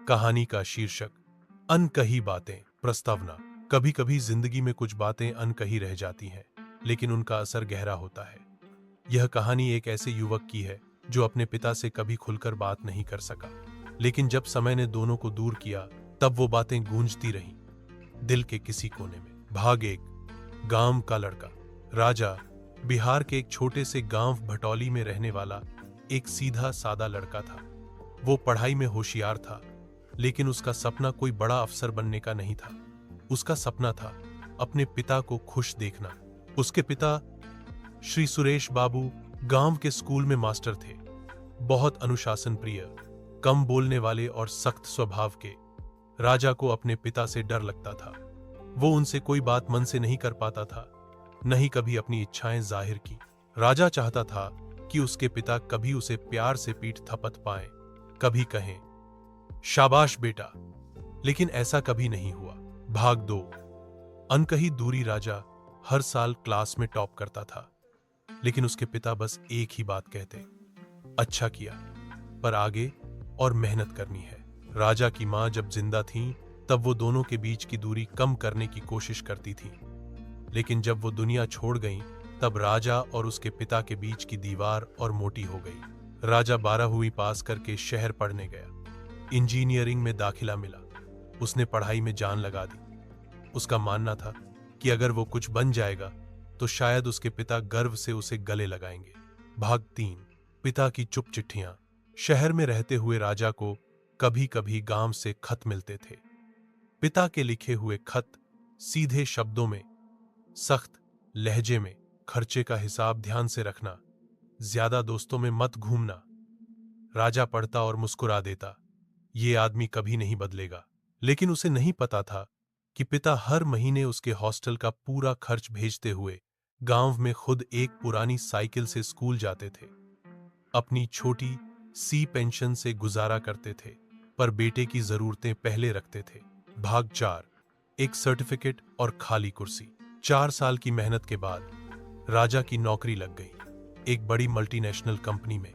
कहानी का शीर्षक अनकही बातें। प्रस्तावना। कभी कभी जिंदगी में कुछ बातें अनकही रह जाती हैं, लेकिन उनका असर गहरा होता है। यह कहानी एक ऐसे युवक की है जो अपने पिता से कभी खुलकर बात नहीं कर सका, लेकिन जब समय ने दोनों को दूर किया तब वो बातें गूंजती रहीं दिल के किसी कोने में। भाग एक। गांव का लड़का। राजा बिहार के एक छोटे से गांव भटौली में रहने वाला एक सीधा सादा लड़का था। वो पढ़ाई में होशियार था, लेकिन उसका सपना कोई बड़ा अफसर बनने का नहीं था। उसका सपना था अपने पिता को खुश देखना। उसके पिता श्री सुरेश बाबू गांव के स्कूल में मास्टर थे। बहुत अनुशासन प्रिय, कम बोलने वाले और सख्त स्वभाव के। राजा को अपने पिता से डर लगता था। वो उनसे कोई बात मन से नहीं कर पाता था, नहीं कभी अपनी इच्छाएं जाहिर की। राजा चाहता था कि उसके पिता कभी उसे प्यार से पीठ थपथ पाएं, कभी कहें शाबाश बेटा, लेकिन ऐसा कभी नहीं हुआ। भाग दो। अनकही दूरी। राजा हर साल क्लास में टॉप करता था, लेकिन उसके पिता बस एक ही बात कहते, अच्छा किया, पर आगे और मेहनत करनी है। राजा की मां जब जिंदा थीं, तब वो दोनों के बीच की दूरी कम करने की कोशिश करती थी, लेकिन जब वो दुनिया छोड़ गईं, तब राजा और उसके पिता के बीच की दीवार और मोटी हो गई। राजा 12वीं पास करके शहर पढ़ने गया। इंजीनियरिंग में दाखिला मिला। उसने पढ़ाई में जान लगा दी। उसका मानना था कि अगर वो कुछ बन जाएगा तो शायद उसके पिता गर्व से उसे गले लगाएंगे। भाग 3। पिता की चुप चिट्ठियां। शहर में रहते हुए राजा को कभी कभी गांव से खत मिलते थे। पिता के लिखे हुए खत सीधे शब्दों में, सख्त लहजे में, खर्चे का हिसाब ध्यान से रखना, ज्यादा दोस्तों में मत घूमना। राजा पढ़ता और मुस्कुरा देता, ये आदमी कभी नहीं बदलेगा। लेकिन उसे नहीं पता था कि पिता हर महीने उसके हॉस्टल का पूरा खर्च भेजते हुए गांव में खुद एक पुरानी साइकिल से स्कूल जाते थे। अपनी छोटी सी पेंशन से गुजारा करते थे, पर बेटे की जरूरतें पहले रखते थे। भाग 4। एक सर्टिफिकेट और खाली कुर्सी। 4 साल की मेहनत के बाद राजा की नौकरी लग गई, एक बड़ी मल्टीनेशनल कंपनी में।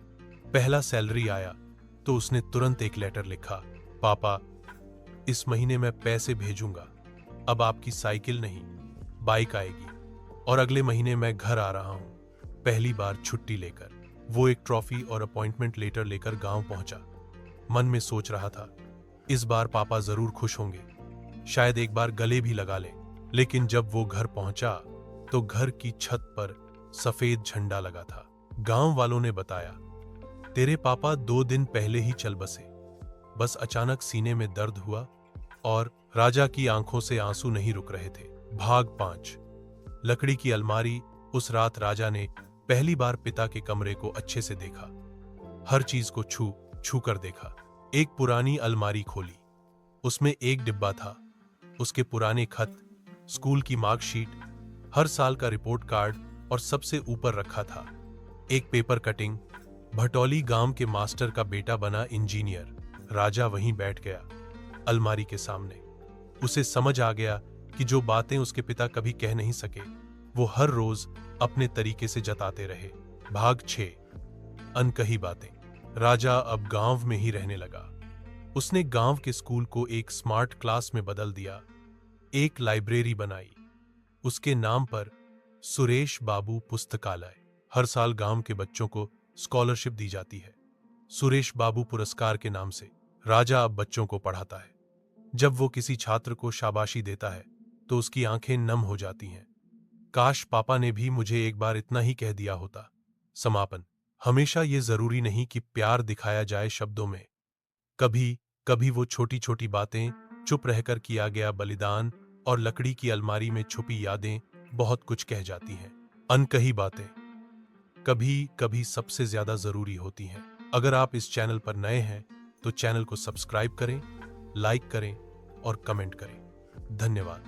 पहला सैलरी आया तो उसने तुरंत एक लेटर लिखा, पापा, इस महीने मैं पैसे भेजूंगा, अब आपकी साइकिल नहीं बाइक आएगी, और अगले महीने मैं घर आ रहा हूं, पहली बार छुट्टी लेकर। वो एक ट्रॉफी और अपॉइंटमेंट लेटर लेकर गांव पहुंचा। मन में सोच रहा था, इस बार पापा जरूर खुश होंगे, शायद एक बार गले भी लगा लें। लेकिन जब वो घर पहुंचा तो घर की छत पर सफेद झंडा लगा था। गांव वालों ने बताया, तेरे पापा 2 दिन पहले ही चल बसे। बस अचानक सीने में दर्द हुआ और राजा की आंखों से आंसू नहीं रुक रहे थे। भाग 5। लकड़ी की अलमारी। उस रात राजा ने पहली बार पिता के कमरे को अच्छे से देखा। हर चीज को छू छू कर देखा। एक पुरानी अलमारी खोली। उसमें एक डिब्बा था, उसके पुराने खत, स्कूल की मार्कशीट, हर साल का रिपोर्ट कार्ड, और सबसे ऊपर रखा था एक पेपर कटिंग, भटौली गांव के मास्टर का बेटा बना इंजीनियर। राजा वहीं बैठ गया, अलमारी के सामने। उसे समझ आ गया कि जो बातें उसके पिता कभी कह नहीं सके, वो हर रोज अपने तरीके से जताते रहे। भाग 6। अनकही बातें। राजा अब गांव में ही रहने लगा। उसने गांव के स्कूल को एक स्मार्ट क्लास में बदल दिया, एक लाइब्रेरी बनाई, उसके नाम पर सुरेश बाबू पुस्तकालय। हर साल गांव के बच्चों को स्कॉलरशिप दी जाती है, सुरेश बाबू पुरस्कार के नाम से। राजा अब बच्चों को पढ़ाता है। जब वो किसी छात्र को शाबाशी देता है तो उसकी आंखें नम हो जाती हैं। काश पापा ने भी मुझे एक बार इतना ही कह दिया होता। समापन। हमेशा ये जरूरी नहीं कि प्यार दिखाया जाए शब्दों में। कभी कभी वो छोटी छोटी बातें, चुप रहकर किया गया बलिदान, और लकड़ी की अलमारी में छुपी यादें बहुत कुछ कह जाती हैं। अनकही बातें कभी कभी सबसे ज्यादा जरूरी होती हैं। अगर आप इस चैनल पर नए हैं तो चैनल को सब्सक्राइब करें, लाइक करें और कमेंट करें। धन्यवाद।